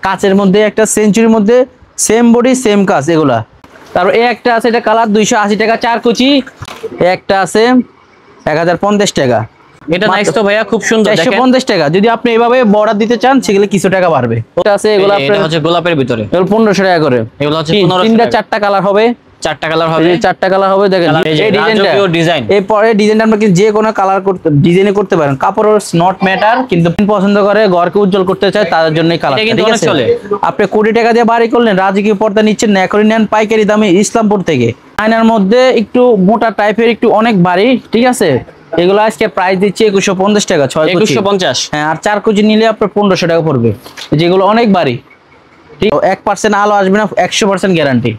কাচের মধ্যে একটা সেঞ্চুরির মধ্যে সেম বডি সেম কাজ এগুলা। তারপর এই একটা আছে, এটা কালার 280 টাকা 4 কুচি। একটা আছে 1050 টাকা। এটা নাইস তো ভাইয়া, খুব সুন্দর। 450 টাকা। যদি আপনি এভাবে বর্ডার দিতে চান সেগুলো কিছু টাকা বাড়বে। ওটা আছে এগুলো এটা হচ্ছে গোলাপের ভিতরে, এগুলো 1500 টাকা করে। এগুলো হচ্ছে 3টা 4টা কালার হবে, 4টা কালার হবে, 4টা কালার হবে। দেখেন এই ডিজাইনটা, ডিজাইন এই পরে ডিজাইনটা আমরা যে কোনো কালার করতে ডিজাইনে করতে পারেন। কাপড়ের নট ম্যাটার, কিন্তু পছন্দ করে ঘরকে উজ্জ্বল করতে চায় তাদের জন্য এই কালারটা ঠিক আছে। আপনি 20 টাকা দিয়ে বাড়ি করলেন, রাজকীয় পর্দা নিচ্ছেন না, এখনই নেন পাইকারি দামে ইসলামপুর থেকে। আয়নার মধ্যে একটু মোটা টাইপের, একটু অনেক ভারী ঠিক আছে। এগুলো আজকে প্রাইস দিচ্ছি 2150 টাকা 6 কুচি। 2150। হ্যাঁ, আর 4 কুচি নিলে আপনার 1500 টাকা পড়বে। যেগুলো অনেক ভারী, ঠিক 1% আলো আসবে না, 100% গ্যারান্টি।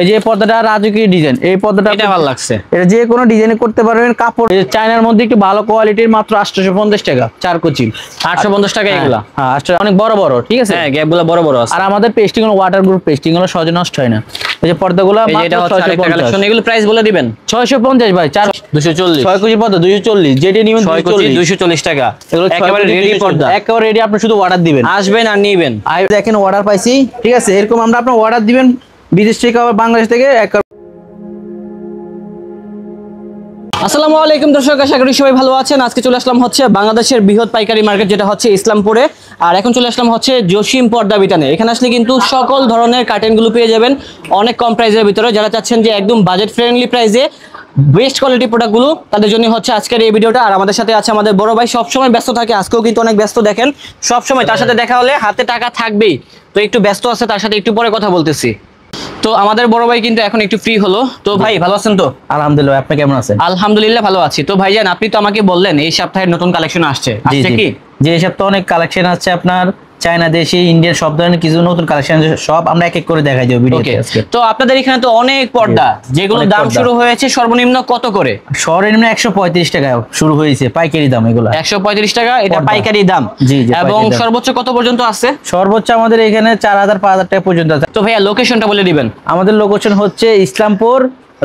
এই যে পর্দাটা রাজকীয় ডিজাইন, এই পর্দাটা এটা ভালো লাগছে। এটা যে কোনো ডিজাইনে করতে পারবেন। কাপড় চায়নার মধ্যে একটু ভালো কোয়ালিটির, মাত্র 850 টাকা 4 কুচি। 850 টাকা এগুলা। হ্যাঁ, অনেক বড় বড় ঠিক আছে। হ্যাঁ, গ্যাপগুলো বড় বড় আছে। আর আমাদের পেস্টিং হলো ওয়াটারপ্রুফ পেস্টিং, হলো সহজে নষ্ট হয় না। এই যে পর্দাগুলো মাত্র 650। এগুলো প্রাইস বলে দিবেন। 650 ভাই, 240 6 কুচি পর্দা 240, যেটা নিবেন 240 টাকা। এগুলো একেবারে রেডি পর্দা, একেবারে রেডি। আপনি শুধু অর্ডার দিবেন, আসবেন আর নিবেন। আর দেখেন অর্ডার পাইছি ঠিক আছে। এরকম আমরা আপনার অর্ডার দিবেন বিদেশ থেকে আবার বাংলাদেশ থেকে। আসসালামু আলাইকুম দর্শক, আশা করি সবাই ভালো আছেন। আজকে চলে আসলাম হচ্ছে বাংলাদেশের বৃহৎ পাইকারি মার্কেট, যেটা হচ্ছে ইসলামপুরে। আর এখন চলে আসলাম হচ্ছে জসিম পর্দা বিতানে। এখানে আসলে কিন্তু সকল ধরনের কার্টেনগুলো পেয়ে যাবেন অনেক কম প্রাইসের ভিতরে। যারা চাচ্ছেন যে একদম বাজেট ফ্রেন্ডলি প্রাইসে বেস্ট কোয়ালিটি প্রোডাক্টগুলো, তাদের জন্য হচ্ছে আজকের এই ভিডিওটা। আর আমাদের সাথে আছে আমাদের বড় ভাই, সবসময় ব্যস্ত থাকে, আজকেও কিন্তু অনেক ব্যস্ত। দেখেন সবসময় তার সাথে দেখা হলে হাতে টাকা থাকবেই, তো একটু ব্যস্ত আছে, তার সাথে একটু পরে কথা বলতেছি। তো আমাদের বড় ভাই কিন্তু এখন একটু ফ্রি হলো। তো ভাই ভালো আছেন তো? আলহামদুলিল্লাহ, আপনি কেমন আছেন? আলহামদুলিল্লাহ ভালো আছি। তো ভাইজান, আপনি তো আমাকে বললেন এই সপ্তাহে নতুন কালেকশন আসছে কি? যে এই সপ্তাহে অনেক কালেকশন আছে আপনার, চায়না দেশি ইন্ডিয়ান সব ধরনের কিছু নতুন কালেকশন, সব আমরা এক এক করে দেখাই দেব ভিডিওতে আজকে। তো আপনাদের এখানে তো অনেক পর্দা, যেগুলো দাম শুরু হয়েছে সর্বনিম্ন কত করে? সর্বনিম্ন 135 টাকা শুরু হয়েছে পাইকারি দাম। এগুলো 135 টাকা, এটা পাইকারি দাম। জি জি। এবং সর্বোচ্চ কত পর্যন্ত আছে? সর্বোচ্চ আমাদের এখানে 4000 5000 টাকা পর্যন্ত আছে। তো ভাইয়া লোকেশনটা বলে দিবেন। আমাদের লোকেশন হচ্ছে ইসলামপুর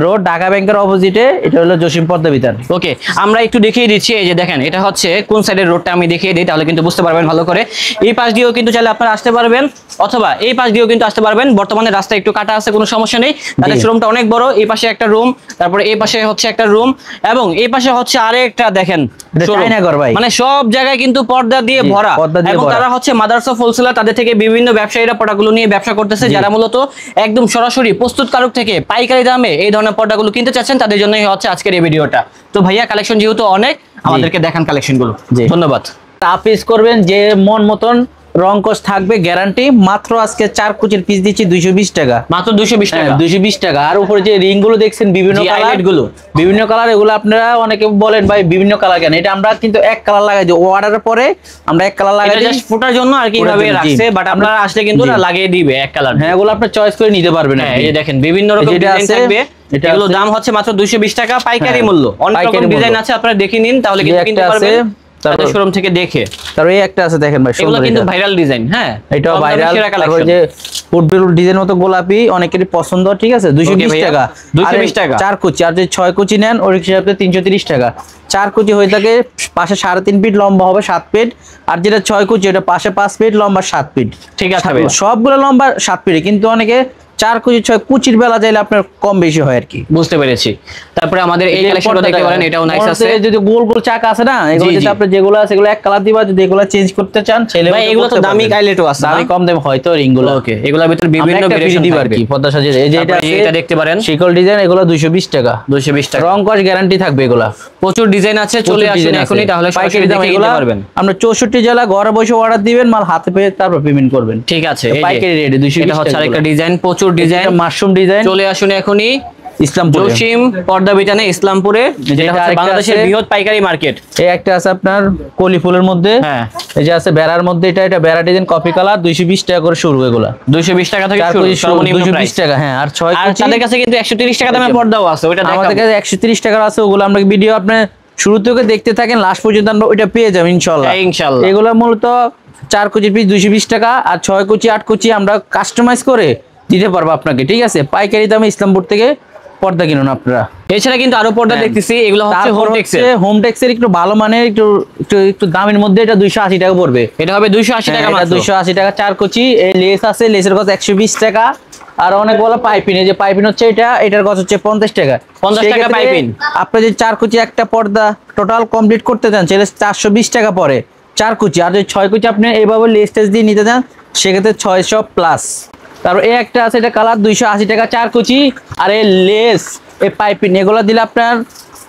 রোড, ঢাকা ব্যাংকের অপোজিটে। এটা হলো জসিম পর্দা বিতান। ওকে, আমরা একটু দেখিয়ে দিচ্ছি। এই যে দেখেন, এটা হচ্ছে কোন সাইডের রোডটা আমি দেখিয়ে দিই, তাহলে কিন্তু বুঝতে পারবেন ভালো করে। এই পাশ দিয়েও কিন্তু চাইলে আপনারা আসতে পারবেন, অথবা এই পাশ দিয়েও কিন্তু আসতে পারবেন। বর্তমানে রাস্তা একটু কাটা আছে, কোনো সমস্যা নেই। তাদের শোরুমটা অনেক বড়। এই পাশে একটা রুম, তারপরে এই পাশে হচ্ছে একটা রুম, এবং এই পাশে হচ্ছে আরেকটা দেখেন মানে সব জায়গায় কিন্তু পর্দা দিয়ে ভরা। এবং তারা হচ্ছে মাদারসা হোলসেলার, তাদের থেকে বিভিন্ন ব্যবসায়ীরা পর্দাগুলো নিয়ে ব্যবসা করতেছে, যারা মূলত একদম সরাসরি প্রস্তুতকারক থেকে পাইকারি দামে এই ধরনের পর্দাগুলো কিনতে চাচ্ছেন, তাদের জন্যই হচ্ছে আজকের এই ভিডিওটা। তো ভাইয়া কালেকশন যেহেতু অনেক, আমাদেরকে দেখান কালেকশনগুলো। ধন্যবাদ। পিস করবেন যে মন মতন, রং কস থাকবে গ্যারান্টি। মাত্র আজকে 4 কুচির পিস দিচ্ছি 220 টাকা, মাত্র 220 টাকা। 220 টাকা। আর উপরে যে রিং গুলো দেখছেন বিভিন্ন কালার, এগুলো আপনারা অনেকে বলেন ভাই বিভিন্ন কালার কেন, এটা আমরা কিন্তু এক কালার লাগাই দিই। অর্ডারের পরে আমরা এক কালার লাগাই দিই ফোটার জন্য আর কি ভাবে রাখছে, বাট আপনারা আসলে কিন্তু লাগিয়ে দিবে এক কালার। হ্যাঁ, এগুলো আপনি চয়েস করে নিতে পারবেন। এই যে দেখেন বিভিন্ন রকম ডিজাইন থাকবে, এগুলো দাম হচ্ছে মাত্র 220 টাকা পাইকারি মূল্য। অনেক রকম ডিজাইন আছে, আপনারা দেখে নিন, তাহলে কিন্তু কিনতে পারবেন তাদের শোরুম থেকে দেখে। তারপর এই একটা আছে দেখেন ভাই, এগুলো কিন্তু ভাইরাল ডিজাইন। হ্যাঁ, এটাও ভাইরাল। তারপর যে ফুটবল ডিজাইন মতো গোলাপি, অনেকেরই পছন্দ ঠিক আছে। 220 টাকা, 220 টাকা 4 কুচি। আর যে 6 কুচি নেন ওর হিসাবে 330 টাকা। 4 কুচি হয়ে থাকে পাশে 3.5 ফিট, লম্বা হবে 7 ফিট। আর যেটা 6 কুচি এটা পাশে 5 ফিট, লম্বা 7 ফিট। ঠিক আছে, সবগুলো লম্বা 7 ফিট, কিন্তু অনেকে 4 কুচি 6 কুচির বেলা চাইলে আপনার কম বেশি হয় আর কি। বুঝতে পেরেছি। তারপরে আমাদের এই কালেকশনটা দেখতে পারেন, এটাও নাইস আছে। যদি গোল গোল চাকা আছে না, এগুলো যদি আপনি যেগুলো আছে এগুলো এক কালার দিবা, যদি এগুলো চেঞ্জ করতে চান ছেলে ভাই, এগুলো তো দামি কাইলেটও আছে, দামি কম দাম হয়তো রিং গুলো। ওকে, এগুলোর ভিতর বিভিন্ন ভেরিয়েশন দিবা আর কি পর্দা সাজিয়ে। এই যে এটা দেখতে পারেন শিকল ডিজাইন, এগুলো 220 টাকা। 220 টাকা, রং কস গ্যারান্টি থাকবে। এগুলো প্রচুর ডিজাইন আছে, চলে আসুন এখনই, তাহলে পাইকারি দামে কিনতে পারবেন। আমরা 64 জেলা ঘরে বসে অর্ডার দিবেন, মাল হাতে পেয়ে তারপর পেমেন্ট করবেন। ঠিক আছে, পাইকারি রেটে 220 এটা হচ্ছে আরেকটা ডিজাইন, প্রচুর ডিজাইন, মাশরুম ডিজাইন। চলে আসুন এখনই ইসলামপুর জসিম পর্দা বিতানে, ইসলামপুরে, যেটা হচ্ছে বাংলাদেশের বৃহৎ পাইকারি মার্কেট। এই একটা আছে আপনার কলি ফুলের মধ্যে। হ্যাঁ, এই যে আছে বেড়ার মধ্যে, এটা বেড়া ডিজাইন কপি কালার, 220 টাকা করে শুরু। এগুলা 220 টাকা থেকে শুরু, সর্বনিম্ন 220 টাকা। হ্যাঁ, আর 6 কুচি তাদের কাছে কিন্তু 130 টাকা দামের পর্দাও আছে, ওটা আমাদের কাছে 130 টাকার আছে। ওগুলো আমরা ভিডিও আপনি শুরু থেকে দেখতে থাকেন, লাস্ট পর্যন্ত আমরা ওইটা পেয়ে যাবেন ইনশাআল্লাহ। ইনশাআল্লাহ। এগুলো মূলত 4 কুচির পিস 220 টাকা, আর 6 কুচি 8 কুচি আমরা কাস্টমাইজ করে দিতে পারবো আপনাকে, ঠিক আছে, পাইকারি দামে ইসলামপুর থেকে পর্দা কিনুন আপনারা। এছাড়া কিন্তু আরো পর্দা দেখতেছি, এগুলো হচ্ছে হোমটেক্সের একটু ভালো মানের একটু একটু একটু দামের মধ্যে, এটা 280 টাকা পড়বে। এটা হবে 280 টাকা মাত্র। 280 টাকা 4 কুচি। এই লেস আছে, লেসের কত 120 টাকা। আর অনেক বড় পাইপিন, এই যে পাইপিন হচ্ছে এটা, এটার কত হচ্ছে 50 টাকা। 50 টাকা পাইপিন। আপনি যদি 4 কুচি একটা পর্দা টোটাল কমপ্লিট করতে চান সেটা 420 টাকা পড়ে 4 কুচি। আর যদি 6 কুচি আপনি এইভাবে লেস টেস দিয়ে নিতে চান সেক্ষেত্রে 600 প্লাস। তারপর এই একটা আছে, এটা কালার 280 টাকা 4 কুচি। আর এই লেস, এই পাইপিন এগুলো দিলে আপনার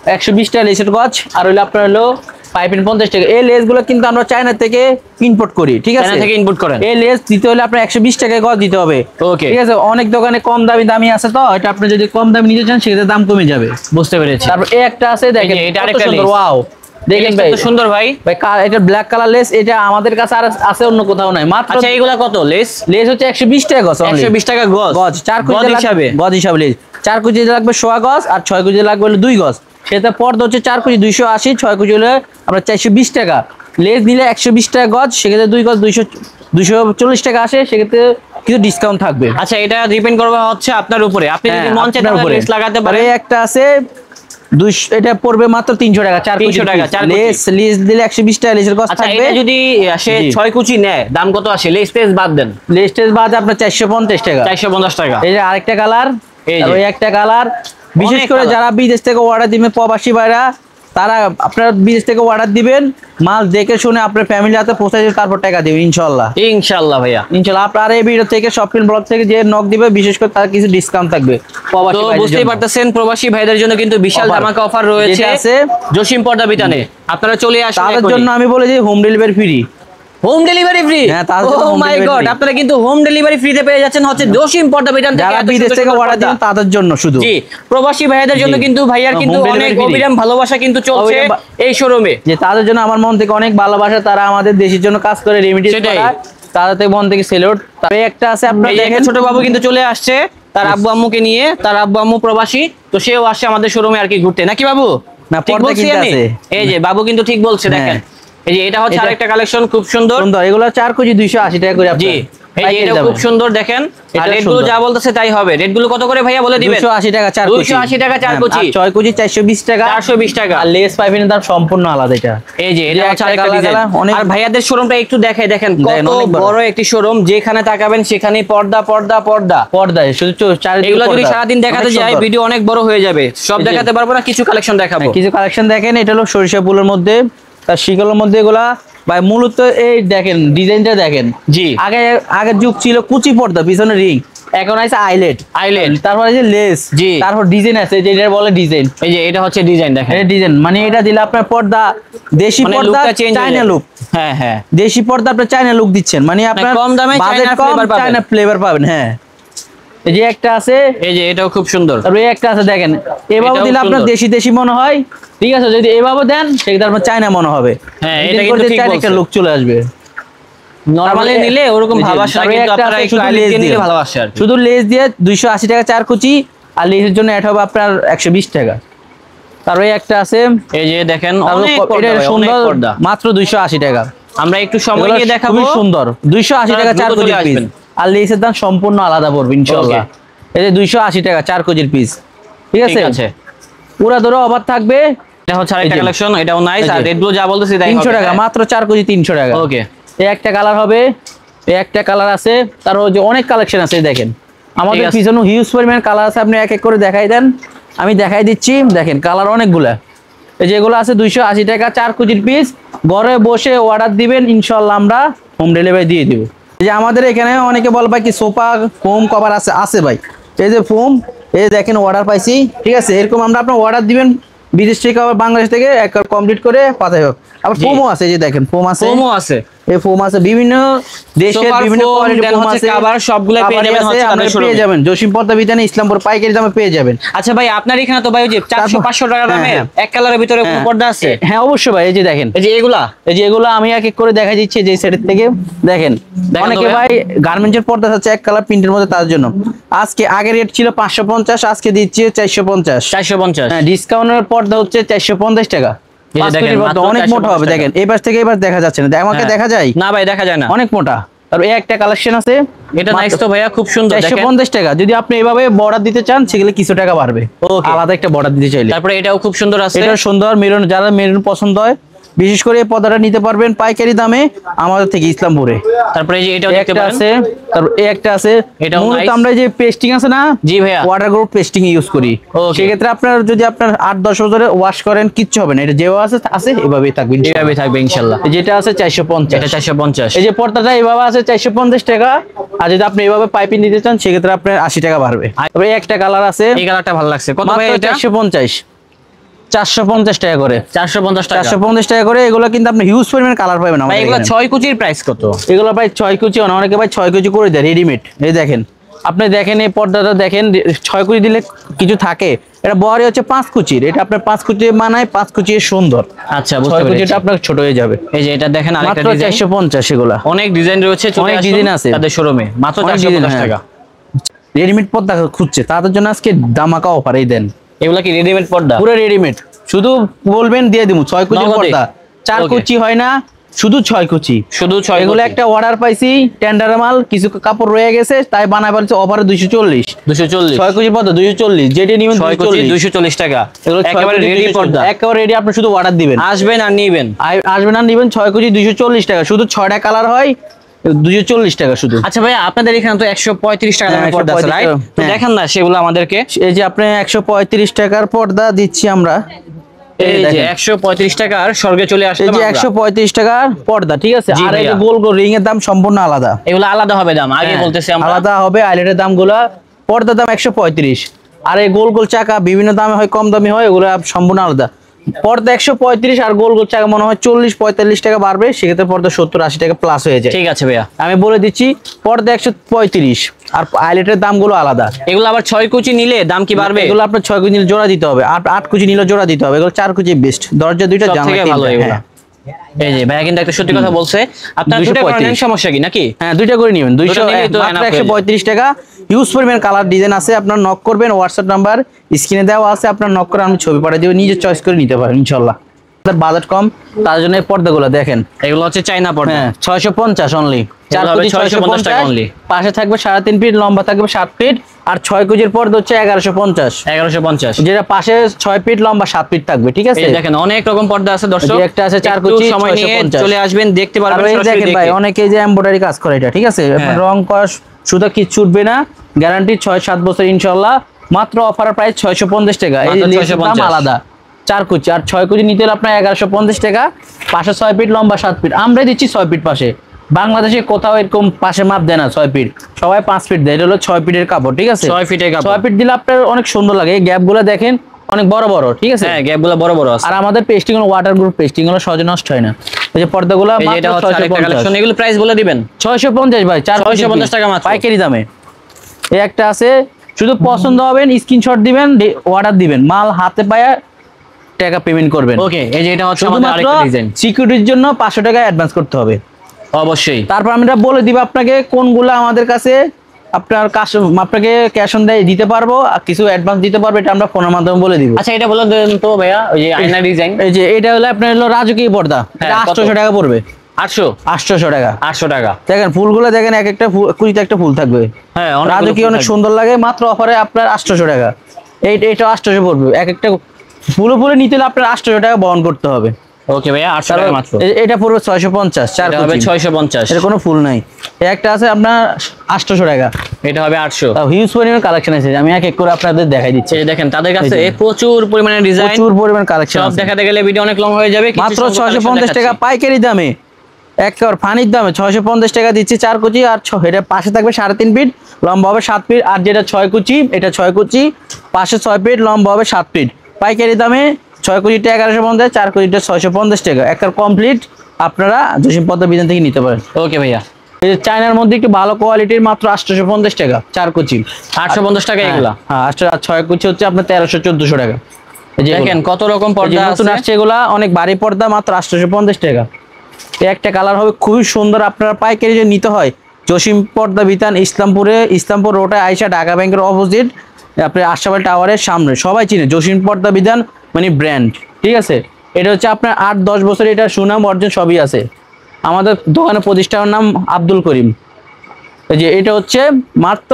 120 টাকা লেসের গজ। আর হইলো আপনার হলো পাইপিন 50 টাকা। এই লেসগুলো কিন্তু আমরা চায়না থেকে ইম্পোর্ট করি, ঠিক আছে? চায়না থেকে ইম্পোর্ট করেন। এই লেস দিতে হলে আপনার 120 টাকা গজ দিতে হবে, ওকে, ঠিক আছে? অনেক দোকানে কম দামি আছে, তো এটা আপনি যদি কম দামি নিতে চান সেক্ষেত্রে দাম কমে যাবে। বুঝতে পেরেছি। তারপর এই একটা আছে, দেখেন এটা কত আরেকটা সুন্দর, লেস। ওয়াও, দেখেন ভাই কত সুন্দর ভাই। এটা ব্ল্যাক কালার লেস, এটা আমাদের কাছে আর আছে, অন্য কোথাও নাই। মাত্র আচ্ছা এগুলা কত লেস? লেস হচ্ছে 120 টাকা গজ, 120 টাকা গজ। গজ 4 কুচি হিসাবে, গজ হিসাবে লেস 4 কুচি লাগবে 100 গজ, আর 6 কুচি লাগবে হলো 2 গজ। সেটা পর্দা হচ্ছে 4 কুচি 280, 6 কুচি হলে আমরা 420 টাকা। লেস নিলে 120 টাকা গজ, সেক্ষেত্রে 2 গজ 240 টাকা আসে, সেক্ষেত্রে কিছু ডিসকাউন্ট থাকবে। আচ্ছা এটা ডিপেন্ড করবে হচ্ছে আপনার উপরে, আপনি যদি মন চায় তাহলে লেস লাগাতে পারেন। এই একটা আছে এটা পড়বে মাত্র 300 টাকা 4 কুচি। 300 টাকা 4 কুচি। লেস দিলে 120 টাকা লেসের কস্ট আচ্ছা থাকবে। এটা যদি সে 6 কুচি নেয় দাম কত আসে? লেস টেস বাদ দেন, লেস টেস বাদ আপনার 450 টাকা। 450 টাকা। এই যে আরেকটা কালার, এই যে ওই একটা কালার। বিশেষ অনেক করে colour। যারা বিদেশ থেকে অর্ডার দিবেন, প্রবাসী ভাইরা, তারা আপনারা বিদেশ থেকে অর্ডার দিবেন, মাল দেখে শুনে আপনার ফ্যামিলির হাতে পৌঁছে দিবেন, তারপর টাকা দিবেন ইনশাআল্লাহ। ইনশাআল্লাহ ভাইয়া, ইনশাআল্লাহ। আপনার এই ভিডিও থেকে শপিং ব্লগ থেকে যে নক দিবে, বিশেষ করে তার কিছু ডিসকাউন্ট থাকবে প্রবাসী তো ভাইদের বুঝতেই জন্য। পারতেছেন প্রবাসী ভাইদের জন্য কিন্তু বিশাল Offer। ধামাকা অফার রয়েছে যেটা আছে জসিম পর্দা বিতানে। আপনারা চলে আসুন তাদের জন্য আমি বলে যে home delivery free. Home delivery free. হ্যাঁ, তাদের জন্য ও home মাই delivery গড, free। আপনারা কিন্তু হোম ডেলিভারি ফ্রিতে পেয়ে যাচ্ছেন হচ্ছে জসিম পর্দা বিতান থেকে। যারা এত বিদেশ সুন্দর থেকে সুন্দর অর্ডার পর্দা। দিবেন তাদের জন্য শুধু। জি, প্রবাসী ভাইদের জন্য জি। কিন্তু ভাইয়ার কিন্তু home অনেক delivery free। অবিরাম ভালোবাসা কিন্তু চলছে অবিরাম এই শোরুমে। যে তাদের জন্য আমার মন থেকে অনেক ভালোবাসা, তারা আমাদের দেশের জন্য কাজ করে, রেমিডিস সেটাই। করায়, তাদের মন থেকে সেলুট। তবে একটা আছে আপনারা এই যে দেখেন, একটা ছোট বাবু কিন্তু চলে আসছে তার আব্বু আম্মুকে নিয়ে, তার আব্বু আম্মু প্রবাসী, তো সেও আসছে আমাদের শোরুমে আর কি ঘুরতে, নাকি বাবু? না, ঠিক পর্দা বলছি কিনতে আমি? আছে। এই যে বাবু কিন্তু ঠিক বলছে, হ্যাঁ। দেখেন এই যে এটা হচ্ছে এটা- আরেকটা কালেকশন, খুব সুন্দর। সুন্দর, এগুলো 4 কেজি 280 টাকা করে জি, আপনার এই যে এটা খুব সুন্দর দেখেন। আর এটা রেট গুলো সুন্দর। যা বলতেছে তাই হবে। রেট গুলো কত করে ভাইয়া বলে দিবেন? 280 টাকা 4 কেজি। 280 টাকা 4 কেজি। 6 কেজি 420 টাকা। 420 টাকা। আর লেস পাইপিনের দাম সম্পূর্ণ আলাদা এটা। এই যে এটা হচ্ছে একটা আরেকটা কালা ডিজাইন। কালা, অনেক- আর ভাইয়াদের শোরুমটা একটু দেখাই, দেখেন দেখেন, কত অনেক বড়। বড় একটি শোরুম, যেখানে তাকাবেন সেখানেই পর্দা পর্দা পর্দা। পর্দায় শুধু চারিদিকে এগুলো যদি পর্দা। সারাদিন দেখাতে অনেক যাই সুন্দর। ভিডিও অনেক বড় হয়ে যাবে, সব এই যে- দেখাতে পারবো না, কিছু কালেকশন দেখাবো। কিছু কালেকশন দেখেন, এটা হলো সরিষা ফুলের মধ্যে, তার শিকলের মধ্যে এগুলা ভাই মূলত এই দেখেন ডিজাইনটা দেখেন। জি, আগের যুগ ছিল কুচি পর্দা, পিছনে রিং, এখন আছে আইলেট। তারপর আছে লেস, জি। তারপর ডিজাইন আছে, যেটা বলে ডিজাইন। এই যে এটা হচ্ছে ডিজাইন, দেখেন এটা ডিজাইন, মানে এটা দিলে আপনার পর্দা দেশি মানে পর্দা, লুকটা চেঞ্জ হয়ে চায়না যাবে। লুক। হ্যাঁ হ্যাঁ, দেশি পর্দা আপনি চায়না লুক দিচ্ছেন, মানে আপনার কম দামে বাজেট চায়না কম, flavor পাবেন। চায়না ফ্লেভার পাবেন। হ্যাঁ, এই যে একটা আছে, এই যে এটাও খুব সুন্দর। তারপরে এই একটা আছে দেখেন, এভাবে এটাও দিলে আপনার সুন্দর। দেশি দেশি মনে হয়, ঠিক আছে? যদি এভাবে দেন সেক্ষেত্রে আপনার চায়না মনে হবে। হ্যাঁ, Maintain এটা কিন্তু করতে ঠিক চায়না একটা বলছেন। লুক চলে আসবে। নরমালি তারপরে- নিলে ওরকম এই যে, ভাব আসে না, তারপরে কিন্তু একটা আপনারা আছে একটু শুধু আইলেট লেস দিয়ে নিলে দিয়ে। ভালো আসে আর কি। শুধু লেস দিয়ে 280 টাকা 4 কুচি, আর লেসের জন্য অ্যাড হবে আপনার 120 টাকা। তারপরে একটা আছে, এই যে দেখেন তারপরে অনেক এটা পর্দা ভাই, অনেক সুন্দর, পর্দা। মাত্র 280 টাকা। আমরা একটু সময় এগুলো নিয়ে দেখাবো। খুবই সুন্দর, 280 টাকা 4 দ্রুত চলে কেজির পিস। আসবেন। আর লেসের দাম সম্পূর্ণ আলাদা পড়বে ইনশাআল্লাহ। এই যে 280 টাকা 4 কেজির পিস, ঠিক ঠিক আছে? আছে, পুরা ধরো অফার থাকবে। এটা হচ্ছে আরেকটা এই যে- কালেকশন, এটাও নাইস। এই যে- আর রেট গুলো যা বলতেছি তাই 300 হবে। টাকা, মাত্র 4 কেজি 300 টাকা। ওকে, এই একটা কালার হবে, এই একটা কালার আছে, তার যে অনেক কালেকশন আছে দেখেন। আমাদের আছে। পিছনে হিউজ পরিমাণ কালার আছে, আপনি এক এক করে দেখাই দেন, আমি দেখাই দিচ্ছি। দেখেন কালার অনেকগুলা, এই যেগুলো আছে 280 টাকা 4 কেজির পিস। ঘরে বসে অর্ডার দিবেন, ইনশাআল্লাহ আমরা হোম ডেলিভারি দিয়ে দিব। এই যে আমাদের এখানে অনেকে বল ভাই কি সোফা ফোম কভার আছে, আছে ভাই। এই যে ফোম, এই দেখেন অর্ডার পাইছি, ঠিক আছে? এরকম আমরা আপনার অর্ডার দিবেন, বিদেশ থেকে আবার বাংলাদেশ থেকে একবার কমপ্লিট করে পাঠাই হোক। আবার জি। ফোমও আছে, এই যে দেখেন ফোম আছে, ফোমও আছে। এই ফোম আছে বিভিন্ন দেশের সোফার বিভিন্ন ফোম, কোয়ালিটির দেন ফোম হচ্ছে আছে, কাভার, সবগুলাই পেয়ে কাভারই যাবেন আছে, হচ্ছে আপনারা তাদের পেয়ে শোরুমে। যাবেন জসিম পর্দা বিতানে ইসলামপুর পাইকারি দামে পেয়ে যাবেন। আচ্ছা ভাই, আপনার এখানে তো ভাই ওই যে 400-500 টাকা দামে হ্যাঁ। এক কালারের ভিতরে কোনো হ্যাঁ। পর্দা আছে? হ্যাঁ অবশ্যই ভাই, এই যে দেখেন, এই যে এগুলা, এই যে এগুলো আমি এক এক করে দেখা দিচ্ছি যে সেটের থেকে দেখেন। দেখেন তো অনেকে ভাই। ভাই গার্মেন্টসের পর্দা আছে এক কালার প্রিন্টের মধ্যে, তার জন্য আজকে আগে রেট ছিল 550, আজকে দিচ্ছি 450। 450। হ্যাঁ, ডিসকাউন্টের পর্দা হচ্ছে 450 টাকা। এই যে 5 দেখেন, কেজির পর্দা মাত্র অনেক মোটা 450 হবে, টাকা। দেখেন এই পাশ থেকে এই পাশ দেখা যাচ্ছে না, আমাকে হ্যাঁ। দেখা যায় না ভাই, দেখা যায় না। অনেক মোটা। তারপর এই একটা কালেকশন আছে, এটা নাইস তো ভাইয়া, খুব সুন্দর। 450 টাকা। যদি আপনি এভাবে বর্ডার দিতে চান সেগুলো কিছু টাকা বাড়বে, আলাদা একটা বর্ডার দিতে চাইলে। তারপরে এটাও খুব সুন্দর আছে, এটা সুন্দর মেরুন, যারা মেরুন পছন্দ হয় বিশেষ করে এই পর্দাটা নিতে পারবেন পাইকারি দামে আমাদের থেকে ইসলামপুরে। তারপরে এই যে এটাও দেখতে পারেন আছে, তারপর এই একটা আছে। মূলত আমরা যে পেস্টিং আছে না, জি ভাইয়া, ওয়াটারপ্রুফ পেস্টিং ইউজ করি। সেই ক্ষেত্রে আপনার যদি আপনার 8-10 বছরে ওয়াশ করেন কিচ্ছু হবে না, এটা যেভাবে আছে এভাবেই থাকবে, এভাবেই থাকবে ইনশাআল্লাহ। যেটা আছে 450, এটা 450। এই যে পর্দাটা এইভাবে আছে 450 টাকা। আর যদি আপনি এইভাবে পাইপিং নিতে চান সেক্ষেত্রে আপনার 80 টাকা বাড়বে। তবে এই একটা কালার আছে, এই কালারটা ভালো লাগছে, কত ভাই এটা? 450 টাকা করে, 450 টাকা, 450 টাকা করে। এগুলো কিন্তু আপনি হিউজ পরিমাণ কালার পাবেন ভাই। এগুলো 6 কুচির প্রাইস কত? এগুলো ভাই 6 কুচি, অনেকে ভাই 6 কুচি করে দেয় রেডিমেড। এই দেখেন, আপনি দেখেন এই পর্দাটা দেখেন, 6 কুচি দিলে কিছু থাকে, এটা বহরে হচ্ছে 5 কুচির। এটা আপনার 5 কুচি মানায়, 5 কুচি সুন্দর। আচ্ছা, বুঝতে 6 পেরেছি। কুচিটা আপনার ছোট হয়ে যাবে। এই যে এটা দেখেন, আরেকটা মাত্র ডিজাইন, 450। এগুলা অনেক ডিজাইন রয়েছে, অনেক ডিজাইন আছে তাদের শোরুমে, মাত্র 450 টাকা। রেডিমেড পর্দা খুঁজছে তাদের জন্য আজকে ধামাকা অফার এই দেন। এগুলা কি রেডিমেড পর্দা? পুরো রেডিমেড, শুধু বলবেন দিয়ে দিব। 6 কুচি পর্দা, 4 কুচি হয় না, শুধু 6 কুচি, শুধু 6। এগুলো একটা অর্ডার পাইছি, টেন্ডার মাল, কিছু কাপড় রয়ে গেছে তাই বানাই বলছে অফারে 240। 6 কুচি পর্দা 240, যেটা নিবেন 240 টাকা। একেবারে রেডি পর্দা, একেবারে রেডি। আপনি শুধু অর্ডার দিবেন, আসবেন আর নিবেন, আসবেন আর নিবেন। 6 কুচি 240 টাকা, শুধু 6টা কালার হয় 240 টাকা শুধু। আচ্ছা ভাই, আপনাদের এখানে তো 135 টাকা দামের পর্দা আছে, রাইট? তো দেখান না সেগুলো আমাদেরকে। এই যে আপনি 135 টাকার পর্দা দিচ্ছি আমরা। এই যে 135 টাকার স্বর্গে চলে আসছে, এই যে 135 টাকার পর্দা, ঠিক আছে। আর এই যে গোল গোল রিং এর দাম সম্পূর্ণ আলাদা, এগুলো আলাদা হবে দাম, আগে বলতেছি আমরা, আলাদা হবে। আইলেটের দামগুলো, পর্দার দাম 135, আর এই গোল গোল চাকা বিভিন্ন দামে হয়, কম দামি হয়, ওগুলো সম্পূর্ণ আলাদা। পর্দা 135 আর গোল গোল চাকা মনে হয় 40-45 টাকা বাড়বে, সেক্ষেত্রে পর্দা 70-80 টাকা প্লাস হয়ে যায়। ঠিক আছে ভাইয়া, আমি বলে দিচ্ছি, পর্দা 135 আর আইলেটের দামগুলো আলাদা। এগুলো আবার 6 কুচি নিলে দাম কি বাড়বে? এগুলো আপনার 6 কুচি নিলে জোড়া দিতে হবে, 8 কুচি নিলে জোড়া দিতে হবে। এগুলো 4 কুচি বেস্ট, দরজা দুইটা, জানলা তিনটা। ভালো এগুলো। এই যে ভাইয়া কিন্তু একটা সত্যি কথা বলছে, আপনার দুটো করে নেন, সমস্যা কি নাকি? হ্যাঁ, দুইটা করে নেবেন। 135 টাকা। হিউজ পরিমাণ কালার ডিজাইন আছে, আপনার নক করবেন, হোয়াটসঅ্যাপ নাম্বার স্ক্রিনে দেওয়া আছে, আপনার নক করে আমি ছবি পাঠিয়ে দেব, নিজে চয়েস করে নিতে পারেন ইনশাআল্লাহ। তার বাজেট কম, তার জন্য এই পর্দাগুলো দেখেন, এগুলো হচ্ছে চাইনা পর্দা। হ্যাঁ, 650 অনলি। 4 কুচি 650 টাকা অনলি। পাশে থাকবে 3.5 ফিট, লম্বা থাকবে 7 ফিট, আর 6 কুচির পর্দা হচ্ছে 1150, যেটা পাশে 6 ফিট লম্বা 7 ফিট থাকবে, ঠিক আছে। এই দেখেন অনেক রকম পর্দা আছে দর্শক, একটা আছে 4 কুচি, সময় নিয়ে চলে আসবেন, দেখতে পারবেন। এই দেখেন ভাই, অনেকে যে এমব্রয়ডারি কাজ করে, এটা ঠিক আছে, রং কস সুতা কিচ্ছু উঠবে না, গ্যারান্টি 6-7 বছর ইনশাআল্লাহ। মাত্র অফার প্রাইস 650 টাকা। এই দাম আলাদা, 4 কুচি আর 6 কুচি নিতে হলে আপনার 1150 টাকা। পাশে 6 ফিট লম্বা 7 ফিট, আমরা দিচ্ছি 6 ফিট পাশে। বাংলাদেশে কোথাও এরকম পাশে মাপ দেয় না 6 ফিট, সবাই 5 ফিট দেয়। এটা হলো 6 ফিটের কাপড়, ঠিক আছে। 6 ফিটের কাপড়, 6 ফিট দিলে আপনার অনেক সুন্দর লাগে। এই গ্যাপগুলো দেখেন অনেক বড় বড়, ঠিক আছে। হ্যাঁ, গ্যাপগুলো বড় বড় আছে। আর আমাদের পেস্টিং হলো ওয়াটারপ্রুফ পেস্টিং, হলো সহজে নষ্ট হয় না। এই যে পর্দাগুলো মাত্র এটা হচ্ছে আরেকটা কালেকশন, এগুলো প্রাইস বলে দিবেন। 650 ভাই, 650 টাকা মাত্র, পাইকারি দামে। এই একটা আছে, শুধু পছন্দ হবেন, স্ক্রিনশট দিবেন, অর্ডার দিবেন, মাল হাতে পায়া টাকা পেমেন্ট করবেন। ওকে, এই যে এটা হচ্ছে আমাদের আরেকটা ডিজাইন। সিকিউরিটির জন্য 500 টাকা অ্যাডভান্স করতে হবে অবশ্যই। তারপর আমরা বলে দিব আপনাকে কোনগুলো আমাদের কাছে আপনার আপনাকে ক্যাশ অন দিতে পারবো, আর কিছু অ্যাডভান্স দিতে পারবো, এটা আমরা ফোনের মাধ্যমে বলে দিব। আচ্ছা, এটা বলে দেন তো ভাইয়া, ওই যে আয়না ডিজাইন। এই যে এটা হলো আপনার হলো রাজকীয় পর্দা, এটা 800 টাকা পড়বে। 800 টাকা। 800 টাকা। দেখেন ফুলগুলো দেখেন, এক একটা কুচিতে একটা ফুল থাকবে। হ্যাঁ, রাজকীয় অনেক সুন্দর লাগে। মাত্র অফারে আপনার 800 টাকা। এটা 800 পড়বে। এক একটা ফুলে ফুলে নিতে হলে আপনার 800 টাকা বহন করতে হবে। ওকে ভাইয়া, 800 টাকা মাত্র। এটা পড়বে 650, 4 হবে 650, এর কোনো ফুল নাই। একটা আছে আপনার 800 টাকা, এটা হবে 800। তাও হিউজ পরিমাণ কালেকশন আছে, আমি এক এক করে আপনাদের দেখাই দিচ্ছি। এই দেখেন তাদের কাছে প্রচুর পরিমাণে ডিজাইন, প্রচুর পরিমাণ কালেকশন সব আছে। দেখাতে গেলে ভিডিও অনেক লং হয়ে যাবে। মাত্র 650 টাকা পাইকারি দামে, একবার ফানির দামে 650 টাকা দিচ্ছি। 4 কুচি আর এটা পাশে থাকবে 3.5 ফিট, লম্বা হবে 7 ফিট, আর যেটা 6 কুচি, এটা 6 কুচি, পাশে 6 ফিট, লম্বা হবে 7 ফিট। পাইকারি দামে 6 কুচিটা 1150, 4 কুচিটা 650 টাকা। একটা কমপ্লিট আপনারা জসিম পদ্মা বিধান থেকে নিতে পারেন। ওকে ভাইয়া, এই যে চায়নার মধ্যে একটু ভালো কোয়ালিটির মাত্র 850 টাকা 4 কুচি, 850 টাকা এগুলা। হ্যাঁ, 6 কুচি হচ্ছে আপনার 1300-1400 টাকা। দেখেন কত রকম পর্দা আছে, এগুলা অনেক ভারী পর্দা, মাত্র 850 টাকা। একটা কালার হবে খুবই সুন্দর। আপনারা পাইকারি যে নিতে হয়, জসিম পর্দা বিতান, ইসলামপুর রোডে আইসা ঢাকা ব্যাংকের অপোজিট, আপনি আশরাফ টাওয়ারের সামনে, সবাই চিনে জসিম পর্দা বিতান মানে ব্র্যান্ড, ঠিক আছে। এটা হচ্ছে আপনার 8-10 বছর, এটা সুনাম অর্জন সবই আছে। আমাদের দোকানের প্রতিষ্ঠানের নাম আব্দুল করিম। এই যে এটা হচ্ছে মাত্র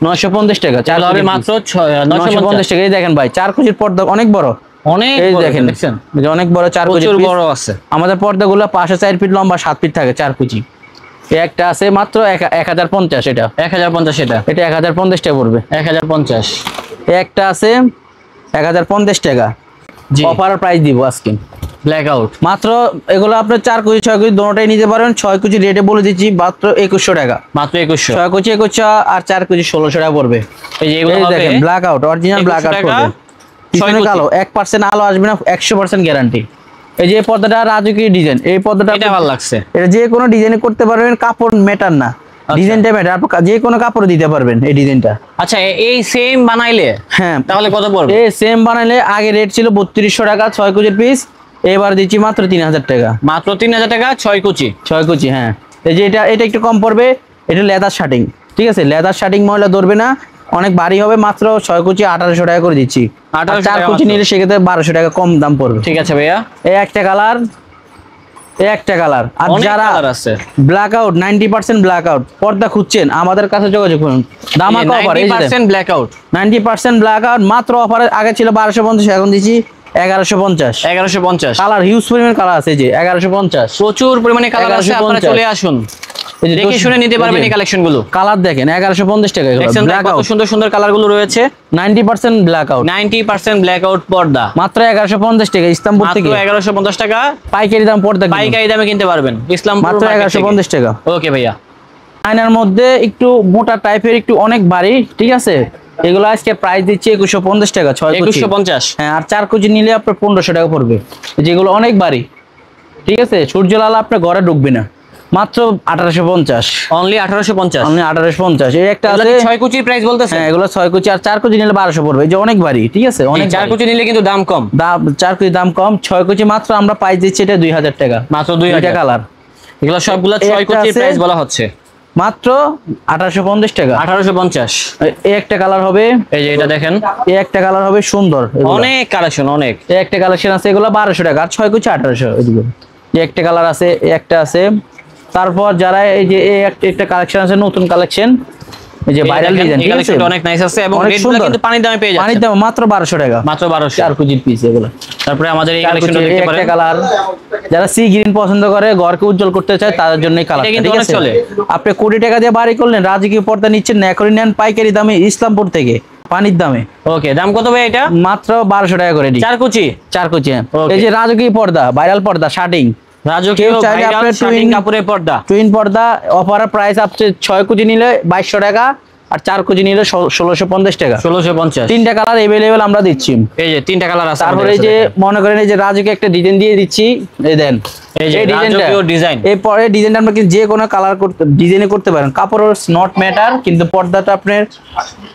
950 টাকা, চাল হবে মাত্র 950 টাকা। এই দেখেন ভাই 4 কুচির পর্দা অনেক বড়, অনেক এই বড় দেখেন দেখছেন, এই যে অনেক বড় 4 কুচির প্রচুর piece। বড় আছে। আমাদের পর্দাগুলো 4 ফিট লম্বা 7 ফিট থাকে 4 কুচি। এই একটা আছে মাত্র 1050, এটা 1050, এটা 1050 টাকা পড়বে। 1050। এই একটা আছে 1050 টাকা, জি, অফার প্রাইস দিব আজকে ব্ল্যাক আউট। মাত্র। এগুলো আপনার 4 কুচি 6 কুচি দোনোটাই নিতে পারেন। 6 কুচি রেটে বলে দিচ্ছি মাত্র 2100 টাকা, মাত্র 2100। 6 কুচি 2100 আর 4 কুচি 1600 টাকা পড়বে। এই যে এগুলো হবে দেখেন black out, original black out পড়বে, পিছনে কালো, 1% আলো আসবে না, 100% গ্যারান্টি। এই যে পর্দাটা রাজকীয় ডিজাইন, এই পর্দাটা এটা ভালো লাগছে। এটা যে কোনো ডিজাইনে করতে পারবেন, কাপড় ম্যাটার না, ডিজাইনটা ম্যাটার। আপনি যে কোনো কাপড় দিতে পারবেন এই ডিজাইনটা। আচ্ছা, এই সেম বানাইলে হ্যাঁ, তাহলে কত পড়বে? এই সেম বানাইলে আগে রেট ছিল 3200 টাকা 6 কুচির পিস, এবার দিচ্ছি মাত্র 3000 টাকা। মাত্র 3000 টাকা 6 কুচি। 6 কুচি, হ্যাঁ। এই যে এটা একটু কম পড়বে, এটা লেদার শার্টিং, ঠিক আছে, লেদার শার্টিং ময়লা ধরবে না, অনেক ভারী হবে। মাত্র 6 কুচি 1800 টাকা করে দিচ্ছি। 1800 4 টাকা কুচি মাত্র। নিলে সেক্ষেত্রে 1200 টাকা কম দাম পড়বে। ঠিক আছে ভাইয়া, এই একটা কালার, এই একটা কালার। আর অনেক যারা কালার আছে। ব্ল্যাক আউট 90% ব্ল্যাক আউট পর্দা খুঁজছেন, আমাদের কাছে যোগাযোগ করুন। দাম অফার, এই যে 90% ব্ল্যাক আউট, 90% ব্ল্যাক আউট মাত্র অফারে আগে ছিল 1250, এখন দিচ্ছি 1150। 1150। কালার হিউজ পরিমাণ কালার আছে, এই যে 1150, প্রচুর পরিমাণে কালার আছে, আপনারা 1150 চলে আসুন, এই যে দেখে শুনে নিতে পারবেন এই কালেকশন গুলো। কালার দেখেন 1150 টাকা, এগুলো দেখছেন ব্ল্যাক কত আউট, সুন্দর সুন্দর কালার গুলো রয়েছে। 90% ব্ল্যাক আউট, 90% ব্ল্যাক আউট পর্দা মাত্র 1150 টাকা ইসলামপুর মাত্র থেকে। 1150 টাকা পাইকারি দাম পর্দা কিনুন। পাইকারি দামে কিনতে পারবেন ইসলামপুর মাত্র মার্কেট থেকে। 1150 টাকা। ওকে ভাইয়া, আয়নার মধ্যে একটু মোটা টাইপের, একটু অনেক ভারী, ঠিক আছে, এগুলো আজকে প্রাইস দিচ্ছি 2150 টাকা 6 কুচি। 2150। হ্যাঁ, আর 4 কুচি নিলে আপনার 1500 টাকা পড়বে। যেগুলো অনেক ভারী, ঠিক আছে, সূর্যলাল আপনার ঘরে ঢুকবে না, মাত্র 1850। অনলি 1850। আপনি 1850। এই একটা আছে 6 কুচির প্রাইস বলতেছে। হ্যাঁ, এগুলো 6 কুচি আর 4 কুচি নিলে 1200 পড়বে। এই যে অনেক ভারী, ঠিক আছে, অনেক 4 কুচি নিলে কিন্তু দাম কম। দাম 4 কুচি দাম কম, 6 কুচি মাত্র আমরা প্রাইস দিচ্ছি এটা 2000 টাকা, মাত্র 2000 কালার। এগুলো সবগুলো 6 কুচির প্রাইস বলা হচ্ছে মাত্র 1850 টাকা। 1850। এই একটা কালার হবে, এই যে এটা দেখেন, এই একটা কালার হবে সুন্দর, এগুলো। অনেক কালেকশন, অনেক। এই একটা কালেকশন আছে, এগুলো 1200 টাকা, আর 6 কুচি 1800। এদিকে এই একটা কালার আছে, এই একটা আছে। তারপর যারা এই যে এই একটা কালেকশন আছে, নতুন কালেকশন, এই যে ভাইরাল ডিজাইন, ঠিক আছে, কালেকশনটা অনেক নাইস আছে এবং অনেক রেটগুলো সুন্দর। কিন্তু পানির দামে পেয়ে পানির যাচ্ছেন। দাম মাত্র 1200 টাকা, মাত্র 1200। 4 কুচির পিস এগুলো। তারপরে আমাদের এই 4 কালেকশনটা কুচির দেখতে একটা পারেন। কালার, যারা সি গ্রিন পছন্দ করে, ঘরকে উজ্জ্বল করতে চায়, তাদের জন্য এই কালার, এটা কিন্তু ঠিক অনেক আছে। চলে। আপনি কোটি টাকা দিয়ে বাড়ি করলেন, রাজকীয় পর্দা নিচ্ছেন না, এখনই নেন পাইকারি দামে ইসলামপুর থেকে, পানির দামে। ওকে, দাম কত ভাই এটা? মাত্র 1200 টাকা করে দিই। 4 কুচি। 4 কুচি, হ্যাঁ। Okay. এই যে রাজকীয় পর্দা, ভাইরাল পর্দা, শার্টিং, রাজকীয় কেউ চাইলে ভাইরাল আপনার শার্টিং twin- কাপড়ের পর্দা। টুইন পর্দা অফার প্রাইস আপনি 6 কুচি নিলে 2200 টাকা, আর 4 কুচি নিলে 1650 টাকা। 1650। তিনটা কালার এভেলেবেল আমরা দিচ্ছি। এই যে তিনটা কালার আছে। তারপরে এই যে মনে করেন এই যে রাজুকে একটা ডিজাইন দিয়ে দিচ্ছি, এই দেন এই যে রাজকীয় ডিজাইন। এই পরে ডিজাইনটা আমরা কিন্তু যে কোনো কালার করতে ডিজাইনে করতে পারেন, কাপড়ের নট ম্যাটার, কিন্তু পর্দাটা আপনার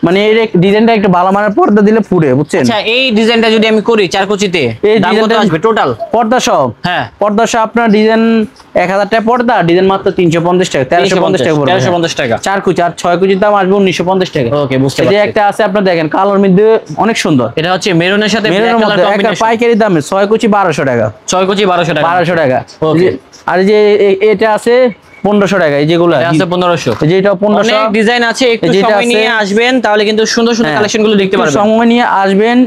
মানে এই ডিজাইনটা একটু ভালো মানের পর্দা দিলে পুরে, বুঝছেন। আচ্ছা, এই ডিজাইনটা যদি আমি করি 4 কুচিতে, এই দাম কত ডিজাইনটা আসবে টোটাল? পর্দা সহ, হ্যাঁ, পর্দা সহ আপনার ডিজাইন 1000 টাকা পর্দা, ডিজাইন মাত্র 350 টাকা, 1350 টাকা পড়বে। 1350 টাকা। 4 কুচি আর 6 কুচির দাম আসবে 1950 টাকা। ওকে, বুঝতে এই যে পারছি। একটা আছে আপনার দেখেন, কালার মধ্যে অনেক সুন্দর, এটা হচ্ছে মেরুনের সাথে ব্ল্যাক মেরুনের কালার মধ্যে একটা কম্বিনেশন। পাইকারি দামে 6 কুচি 1200 টাকা। 6 কুচি 1200 টাকা। 1200 টাকা। Okay. আর এই যে এটা আছে 1500 টাকা, এই যেগুলো এটা আছে 1500। এই যে এটা 1500। অনেক ডিজাইন আছে, একটু যেটা সময় আছে- নিয়ে আসবেন, তাহলে কিন্তু সুন্দর সুন্দর হ্যাঁ, কালেকশন গুলো দেখতে একটু পারবেন। সময় নিয়ে আসবেন,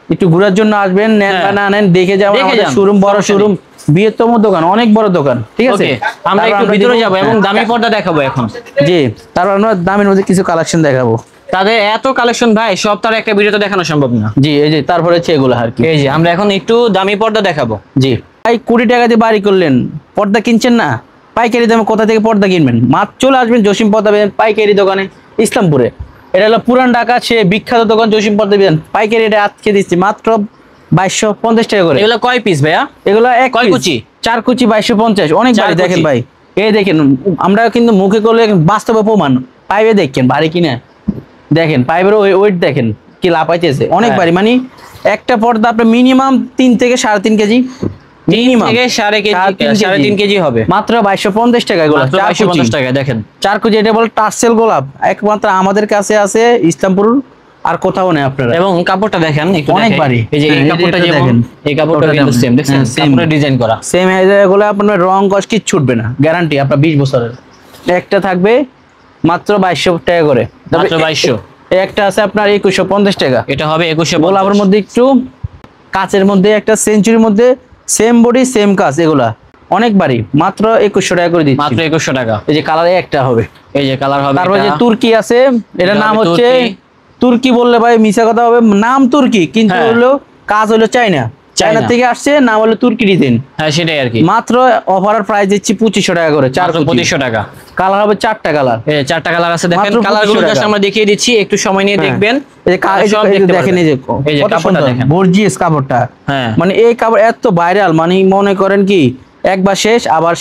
একটু ঘোরার জন্য আসবেন, নেন বা হ্যাঁ। না নেন দেখে যাবেন। দেখে আমাদের যান, শোরুম বড় সমস্যা শোরুম, বৃহত্তম দোকান, অনেক বড় দোকান, ঠিক আছে। ওকে, আমরা তারপর একটু ভিতরে দিব- যাব এবং হ্যাঁ, দামি পর্দা দেখাবো এখন। জি, তারপর আমরা দামের মধ্যে কিছু কালেকশন দেখাবো। তাদের এত কালেকশন ভাই, সব তার একটা ভিডিওতে দেখানো সম্ভব না। জি, এই যে তারপরে হচ্ছে এগুলো আর কি। এই যে আমরা এখন একটু দামি পর্দা দেখাবো। জি ভাই, 20 টাকা দিয়ে বাড়ি করলেন, পর্দা কিনছেন না, পাইকারি দামে কোথা থেকে পর্দা কিনবেন? মাত্র চলে আসবেন জসিম পর্দা বেন পাইকারি দোকানে ইসলামপুরে। এটা হলো পুরান ঢাকা সে বিখ্যাত দোকান জসিম পর্দা বেন পাইকারি রেটে আজকে দিচ্ছি মাত্র 2250 টাকা করে। এগুলো কয় পিস ভাইয়া? এগুলো কয় কুচি? 4 কুচি 2250, অনেক 4 ভারী। দেখেন কুচি। ভাই, এই দেখেন, আমরা কিন্তু মুখে করলে বাস্তবে প্রমাণ, পাইপে দেখেন ভারী কিনা, দেখেন পাইপের ওয়েট দেখেন কি লাফাইতেছে, অনেক হ্যাঁ। ভারী। মানে একটা পর্দা আপনার মিনিমাম 3 থেকে 3.5 কেজি, মিনিমাম থেকে 3.5 কেজি হবে। মাত্র 2250 টাকা। এগুলো মাত্র 2250 টাকা। দেখেন 4 কুচি, এটা বলে টার্সেল গোলাপ, একমাত্র আমাদের কাছে আছে ইসলামপুর, আর কোথাও নেই আপনারা। এবং কাপড়টা দেখেন একটু অনেক দেখাই। ভারী। এই যে এই হ্যাঁ, কাপড়টা এটা যেমন, দেখেন। এই কাপড়টা ওটা কিন্তু দেখেন। সেম, দেখছেন হ্যাঁ, same। কাপড়ের ডিজাইন করা। সেম এগুলো আপনার রং কস কি ছুটবে না, গ্যারান্টি আপনার 20 বছরের। একটা থাকবে মাত্র 2200 টাকা করে। মাত্র 2200। এই একটা আছে আপনার 2150 টাকা। এটা হবে 2150। গোলাপের মধ্যে একটু কাচের মধ্যে একটা সেঞ্চুরির মধ্যে সেম বডি সেম কাজ, এগুলা অনেক বাড়ি, মাত্র 2100 টাকা করে দিচ্ছি। মাত্র 2100 টাকা। এই যে কালারে একটা হবে, এই যে কালার হবে। তারপর যে তুর্কি আছে, এটার এটা নাম হবে হচ্ছে তুর্কি। তুর্কি বললে ভাই মিছা কথা হবে, নাম তুর্কি কিন্তু হ্যাঁ। হলো কাজ হলো চায়না, চায়না থেকে আসছে, নাম হলো তুর্কি ডিজাইন। হ্যাঁ সেটাই আর কি। মাত্র অফার প্রাইস দিচ্ছি 2500 টাকা করে, 4 মাত্র 2500 টাকা। কালার হবে 4টা কালার। এই যে 4টা কালার আছে, দেখেন মাত্র 2500 কালারগুলো জাস্ট টাকা। আমরা দেখিয়ে দিচ্ছি, একটু সময় নিয়ে দেখবেন। এই যে সব এই যে দেখতে দেখেন, পারবেন। এই যে কত কাপড়টা সুন্দর, দেখেন, গর্জিয়াস কাপড়টা। হ্যাঁ। মানে এই কাপড় এত ভাইরাল, মানে মনে করেন কি একবার শেষ আবার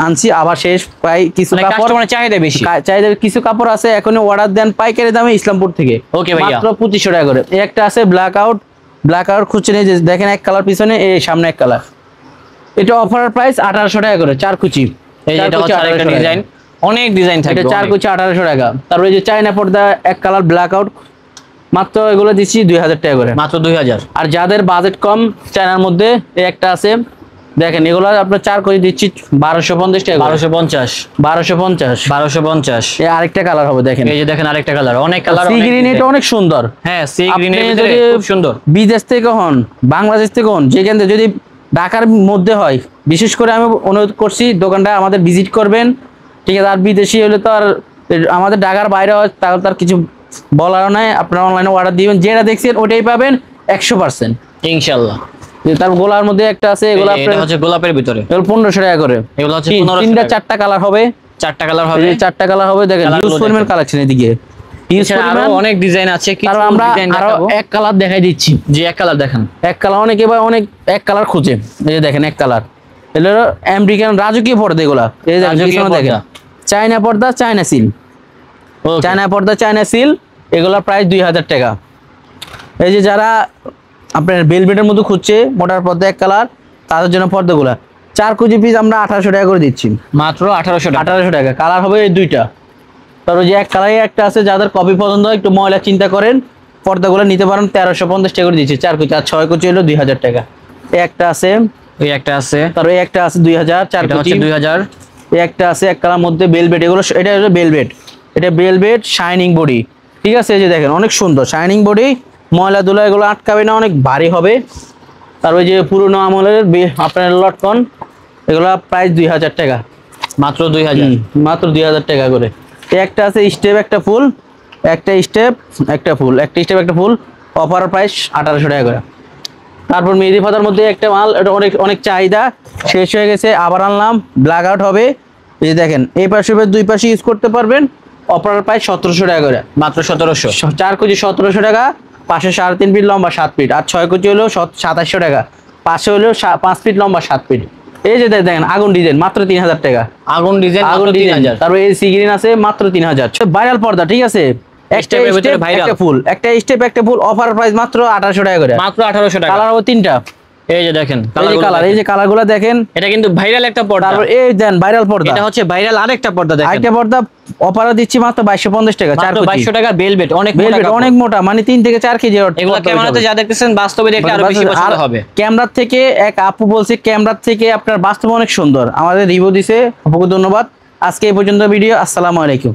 আনছি আবার শেষ, প্রায় কিছু মানে কাপড় কাস্টমারের চাহিদা বেশি। চাহিদা কিছু কাপড় আছে, এখনই অর্ডার দেন পাইকারি দামে ইসলামপুর থেকে। ওকে ভাইয়া। মাত্র 2500 টাকা করে। এই একটা আছে ব্ল্যাক আউট খুঁজছে নিয়ে দেখেন, এক কালার পিছনে, এই সামনে এক কালার। এটা অফার প্রাইস 1800 টাকা করে, 4 কুচি। এই যে এটা হচ্ছে আরেকটা ডিজাইন, অনেক ডিজাইন থাকবে। এটা 4 কুচি 1800 টাকা। তারপর এই যে চায়না পর্দা এক কালার ব্ল্যাক আউট, মাত্র এগুলো দিচ্ছি 2000 টাকা করে। মাত্র 2000। আর যাদের বাজেট কম চায়নার মধ্যে, এই একটা আছে দেখেন, এগুলো আপনার 4 কুচি দিচ্ছি 1250 টাকা করে। 1250। 1250। 1250। এই আরেকটা কালার হবে দেখেন, এই যে দেখেন আরেকটা কালার, অনেক কালার, সি অনেক গ্রিন, এটা design। অনেক সুন্দর। হ্যাঁ সি আপনি গ্রিনের ভিতরে যদি খুব সুন্দর। বিদেশ থেকে হন, বাংলাদেশ থেকে হন, যেখান থেকে যদি ঢাকার মধ্যে হয়, বিশেষ করে আমি অনুরোধ করছি দোকানটা আমাদের ভিজিট করবেন, ঠিক আছে। আর বিদেশি হলে তো আর আমাদের ঢাকার বাইরে হয়, তাহলে তার কিছু বলার নাই, আপনারা অনলাইনে অর্ডার দিবেন, যেটা দেখছেন ওটাই পাবেন 100%। ইনশাআল্লাহ। তার গোলার মধ্যে একটা আছে, এগুলো এটা হচ্ছে গোলাপের ভিতরে, এগুলো 1500 টাকা করে। এগুলো হচ্ছে 1500 তিনটা টাকা। 4টা কালার হবে, 4টা কালার এই হবে। যে 4টা কালার হবে দেখেন, কালারগুলো হিউজ পরিমাণ দেখেন। কালেকশন এদিকে, হিউজ এছাড়া আরো পরিমাণ। অনেক ডিজাইন আছে, কিছু তারপর আমরা ডিজাইন আরো দেখাবো। এক কালার দেখাই দিচ্ছি। জি এক কালার দেখান। এক কালার অনেকে বা অনেক এক কালার খুঁজে, এই যে দেখেন এক কালার, এগুলো আমেরিকান রাজকীয় পর্দা, এগুলা এই যে রাজকীয় পিছনে দেখেন, পর্দা। চায়না পর্দা চায়না সিল, Okay. চায়না পর্দা চায়না সিল, এগুলা প্রাইস 2000 টাকা। এই যে যারা আপনার বেলভেটের মধ্যে খুঁজছে মোটার পর্দা এক কালার, তাদের জন্য পর্দাগুলা 4 কুচি পিস আমরা 1800 টাকা করে দিচ্ছি। মাত্র 1800 টাকা। 1800 টাকা। কালার হবে এই দুইটা। তারপর যে এক কালারে একটা আছে, যাদের কপি পছন্দ হয়, একটু ময়লা চিন্তা করেন, পর্দাগুলো নিতে পারেন 1350 টাকা করে দিচ্ছি 4 কুচি। আর 6 কুচি হলো 2000 টাকা। এই একটা আছে, এই একটা আছে, তারপর এই একটা আছে 2000 4 এটা কুচি। হচ্ছে 2000। এই একটা আছে এক কালার মধ্যে বেলভেট, এগুলো এটা হলো বেলভেট, এটা বেলভেট শাইনিং বডি, ঠিক আছে। এই যে দেখেন অনেক সুন্দর শাইনিং বডি, ময়লা ধুলা এগুলো আটকাবে না, অনেক ভারী হবে। তারপর যে পুরোনো আমলের আপনার লটকন, এগুলো প্রাইস 2000 টাকা। মাত্র 2000। মাত্র 2000 টাকা করে। এই একটা আছে স্টেপ একটা ফুল, একটা স্টেপ একটা ফুল, একটা স্টেপ একটা ফুল, অফার প্রাইস 1800 টাকা করে। তারপর মেহেদি পাতার মধ্যে একটা মাল, এটা অনেক অনেক চাহিদা, শেষ হয়ে গেছে, আবার আনলাম, ব্ল্যাক আউট হবে। এই যে দেখেন, এই পাশে দুই পাশে ইউজ করতে পারবেন, অফার প্রাইস 1700 টাকা করে। মাত্র 1700। 4 কুচি 1700 টাকা, পাশে 3.5 ফিট লম্বা 7 ফিট, আর 6 কুচি হলো 2700 টাকা, পাশে হলো 5 ফিট লম্বা 7 ফিট। এই যে দেখেন আগুন ডিজাইন, মাত্র 3000 টাকা। আগুন ডিজাইন মাত্র আগুন ডিজাইন। 3000। তারপর এই সি গ্রিন আছে মাত্র 3000। ভাইরাল পর্দা, ঠিক আছে, একটা স্টেপের ভিতরে স্টেপ viral। একটা ফুল, একটা স্টেপ একটা ফুল, অফার প্রাইস মাত্র 1800 টাকা করে। মাত্র 1800 টাকা। কালার হবে 3টা। এই যে দেখেন এই যে কালার, এই যে কালারগুলো দেখেন। এটা কিন্তু ভাইরাল একটা পর্দা। তারপর এই দেন ভাইরাল পর্দা, এটা হচ্ছে ভাইরাল আরেকটা পর্দা দেখেন। আরেকটা পর্দা অফারে দিচ্ছি মাত্র 2250 টাকা। 4 মাত্র কুচি 2200 টাকা বেলভেট, অনেক মোটা বেলভেট, কাপড়। অনেক মোটা, মানে 3 থেকে 4 কেজি। এগুলো ক্যামেরাতে যা দেখতেছেন বাস্তবে দেখলে আরো বেশি পছন্দ হবে। ক্যামেরার থেকে এক আপু বলছে, ক্যামেরার থেকে আপনার বাস্তবে অনেক সুন্দর, আমাদের রিভিউ দিছে, আপুকে ধন্যবাদ। আজকে এই পর্যন্ত ভিডিও। আসসালামু আলাইকুম।